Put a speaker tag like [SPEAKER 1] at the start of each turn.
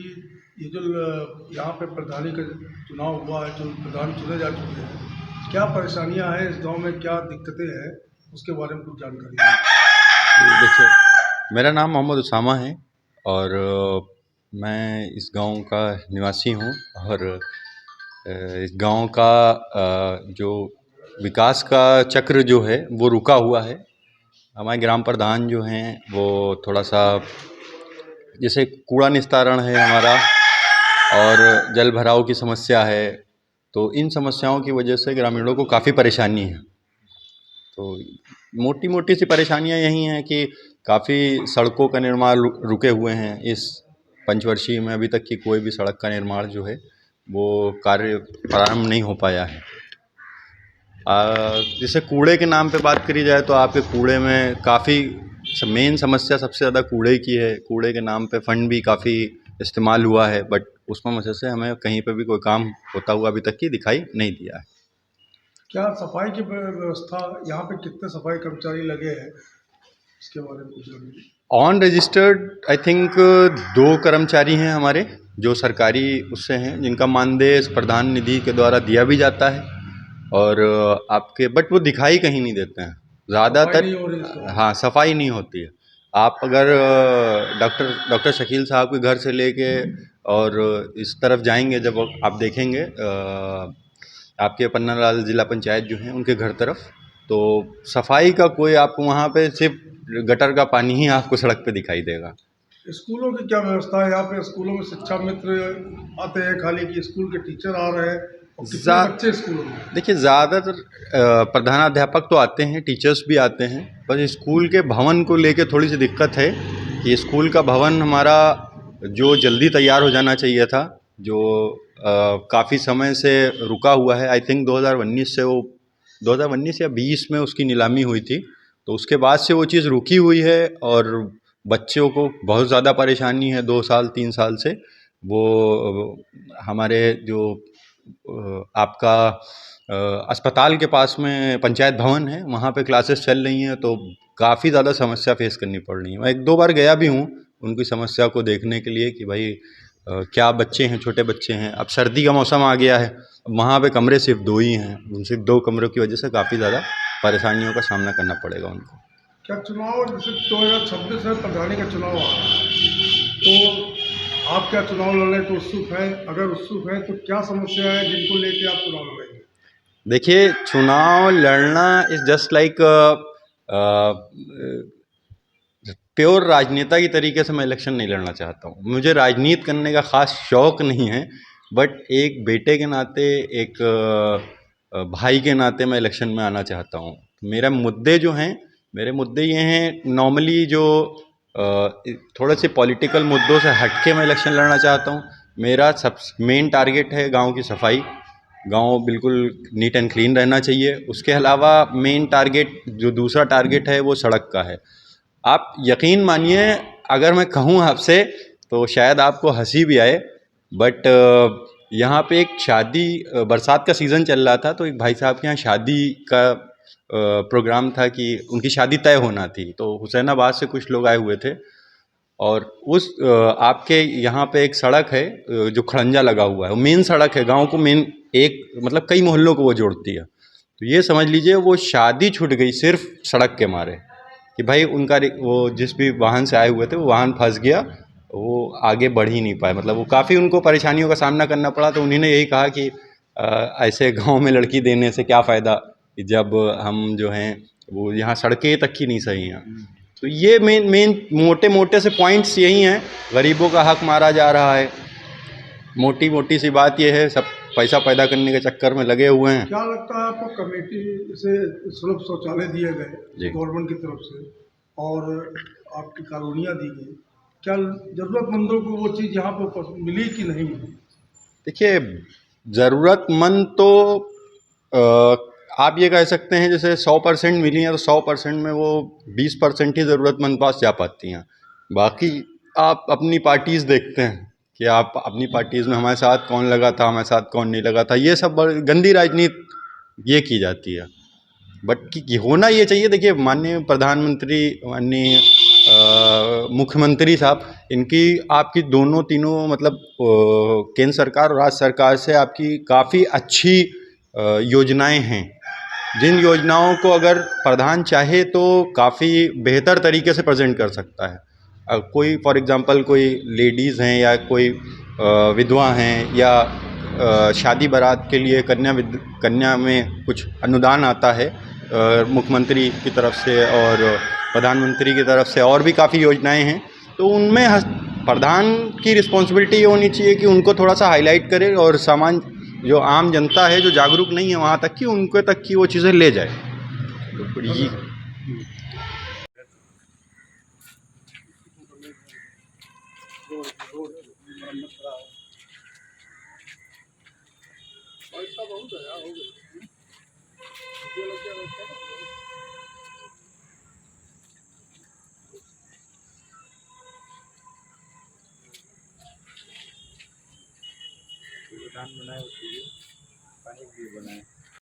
[SPEAKER 1] कि ये जो यहाँ पे प्रधानी का चुनाव हुआ है, जो प्रधान चुने जा चुके हैं, क्या परेशानियाँ हैं इस गांव में, क्या दिक्कतें हैं, उसके बारे में कुछ जानकारी दें।
[SPEAKER 2] देखिए, मेरा नाम मोहम्मद उसामा है और मैं इस गांव का निवासी हूं और इस गांव का जो विकास का चक्र जो है वो रुका हुआ है। हमारे ग्राम प्रधान जो हैं वो थोड़ा सा जैसे कूड़ा निस्तारण है हमारा और जल भराव की समस्या है, तो इन समस्याओं की वजह से ग्रामीणों को काफ़ी परेशानी है। तो मोटी मोटी सी परेशानियां यही हैं कि काफ़ी सड़कों का निर्माण रुके हुए हैं। इस पंचवर्षीय में अभी तक की कोई भी सड़क का निर्माण जो है वो कार्य प्रारंभ नहीं हो पाया है। जैसे कूड़े के नाम पे बात करी जाए तो आपके कूड़े में काफ़ी मेन समस्या सबसे ज़्यादा कूड़े की है। कूड़े के नाम पे फंड भी काफ़ी इस्तेमाल हुआ है, बट उसमें वजह से हमें कहीं पे भी कोई काम होता हुआ अभी तक की दिखाई नहीं दिया है।
[SPEAKER 1] क्या सफाई की व्यवस्था, यहाँ पे कितने सफाई कर्मचारी लगे हैं, इसके बारे में कुछ जानकारी।
[SPEAKER 2] ऑन रजिस्टर्ड आई थिंक 2 कर्मचारी हैं हमारे जो सरकारी उससे हैं, जिनका मानदेय प्रधान निधि के द्वारा दिया भी जाता है और आपके बट वो दिखाई कहीं नहीं देते हैं
[SPEAKER 1] सफाई
[SPEAKER 2] ज़्यादातर।
[SPEAKER 1] नहीं हो रही इसका।
[SPEAKER 2] हाँ, सफाई नहीं होती है। आप अगर डॉक्टर शकील साहब के घर से लेके और इस तरफ जाएंगे, जब आप देखेंगे आपके पन्नालाल जिला पंचायत जो हैं उनके घर तरफ, तो सफाई का कोई आपको वहाँ पे सिर्फ गटर का पानी ही आपको सड़क पे दिखाई देगा।
[SPEAKER 1] स्कूलों की क्या व्यवस्था है यहाँ पे? स्कूलों में शिक्षा मित्र आते हैं खाली, कि स्कूल के टीचर आ रहे हैं, और कितने बच्चे स्कूलों में?
[SPEAKER 2] देखिए, ज़्यादातर प्रधानाध्यापक तो आते हैं, टीचर्स भी आते हैं, पर स्कूल के भवन को लेके थोड़ी सी दिक्कत है कि स्कूल का भवन हमारा जो जल्दी तैयार हो जाना चाहिए था, जो काफ़ी समय से रुका हुआ है। आई थिंक 2019 से वो 2019 या 20 में उसकी नीलामी हुई थी, तो उसके बाद से वो चीज़ रुकी हुई है और बच्चों को बहुत ज़्यादा परेशानी है 2 साल 3 साल से। वो हमारे जो आपका अस्पताल के पास में पंचायत भवन है, वहाँ पे क्लासेस चल रही हैं, तो काफ़ी ज़्यादा समस्या फेस करनी पड़ रही है। मैं 1-2 बार गया भी हूँ उनकी समस्या को देखने के लिए कि भाई क्या बच्चे हैं, छोटे बच्चे हैं। अब सर्दी का मौसम आ गया है, वहाँ पे कमरे सिर्फ 2 ही हैं, उन सिर्फ 2 कमरों की वजह से काफ़ी ज़्यादा परेशानियों का सामना करना पड़ेगा उनको।
[SPEAKER 1] क्या चुनाव जैसे 2026 में प्रधानी का चुनाव आ रहा है, तो आप क्या चुनाव लड़ने को उत्सुक हैं? अगर उत्सुक हैं तो क्या समस्या है जिनको लेके आप चुनाव लड़ेंगे?
[SPEAKER 2] देखिए, चुनाव लड़ना इज़ जस्ट लाइक प्योर राजनेता की तरीके से मैं इलेक्शन नहीं लड़ना चाहता हूँ। मुझे राजनीति करने का ख़ास शौक़ नहीं है, बट एक बेटे के नाते, एक भाई के नाते मैं इलेक्शन में आना चाहता हूँ। मेरे मुद्दे जो हैं, मेरे मुद्दे ये हैं नॉर्मली जो थोड़े से पॉलिटिकल मुद्दों से हट के मैं इलेक्शन लड़ना चाहता हूँ। मेरा सब मेन टारगेट है गाँव की सफाई। गाँव बिल्कुल नीट एंड क्लीन रहना चाहिए। उसके अलावा मेन टारगेट, जो दूसरा टारगेट है, वो सड़क का है। आप यकीन मानिए, अगर मैं कहूँ आपसे तो शायद आपको हंसी भी आए, बट यहाँ पे एक शादी, बरसात का सीज़न चल रहा था, तो एक भाई साहब के यहाँ शादी का प्रोग्राम था कि उनकी शादी तय होना थी, तो हुसैनाबाद से कुछ लोग आए हुए थे और उस आपके यहाँ पे एक सड़क है जो खड़ंजा लगा हुआ है, वो मेन सड़क है गांव को, मेन एक मतलब कई मोहल्लों को वो जोड़ती है। तो ये समझ लीजिए वो शादी छूट गई सिर्फ सड़क के मारे, कि भाई उनका वो जिस भी वाहन से आए हुए थे वो वाहन फंस गया, वो आगे बढ़ ही नहीं पाए। मतलब वो काफ़ी उनको परेशानियों का सामना करना पड़ा। तो उन्होंने यही कहा कि ऐसे गांव में लड़की देने से क्या फ़ायदा जब हम जो हैं वो यहाँ सड़कें तक ही नहीं सही हैं। तो ये मेन मेन मोटे मोटे से पॉइंट्स यही हैं। गरीबों का हक मारा जा रहा है, मोटी मोटी सी बात ये है, सब पैसा पैदा करने के चक्कर में लगे हुए हैं।
[SPEAKER 1] क्या लगता है आपको, कमेटी से सुलभ शौचालय दिए गए गवर्नमेंट की तरफ से और आपकी कॉलोनियाँ दी गई, क्या ज़रूरतमंदों को वो चीज़ यहाँ पर मिली कि नहीं मिली?
[SPEAKER 2] देखिए, ज़रूरतमंद तो आप ये कह सकते हैं जैसे 100% मिली हैं, तो 100% में वो 20% ही ज़रूरतमंद पास जा पाती हैं। बाकी आप अपनी पार्टीज़ देखते हैं कि आप अपनी पार्टीज़ में हमारे साथ कौन लगा था, हमारे साथ कौन नहीं लगा था, ये सब गंदी राजनीति ये की जाती है। बट कि होना ये चाहिए। देखिए, माननीय प्रधानमंत्री, माननीय मुख्यमंत्री साहब, इनकी आपकी दोनों तीनों मतलब केंद्र सरकार और राज्य सरकार से आपकी काफ़ी अच्छी योजनाएं हैं, जिन योजनाओं को अगर प्रधान चाहे तो काफ़ी बेहतर तरीके से प्रेजेंट कर सकता है। कोई फॉर एग्जांपल कोई लेडीज़ हैं या कोई विधवा हैं या शादी बारात के लिए कन्या में कुछ अनुदान आता है मुख्यमंत्री की तरफ से और प्रधानमंत्री की तरफ से, और भी काफ़ी योजनाएं हैं। तो उनमें प्रधान की रिस्पॉन्सिबिलिटी ये होनी चाहिए कि उनको थोड़ा सा हाईलाइट करे और सामान्य जो आम जनता है जो जागरूक नहीं है वहाँ तक कि उनके तक की वो चीज़ें ले जाए। तो ये
[SPEAKER 3] बनाए पानी भी बनाए।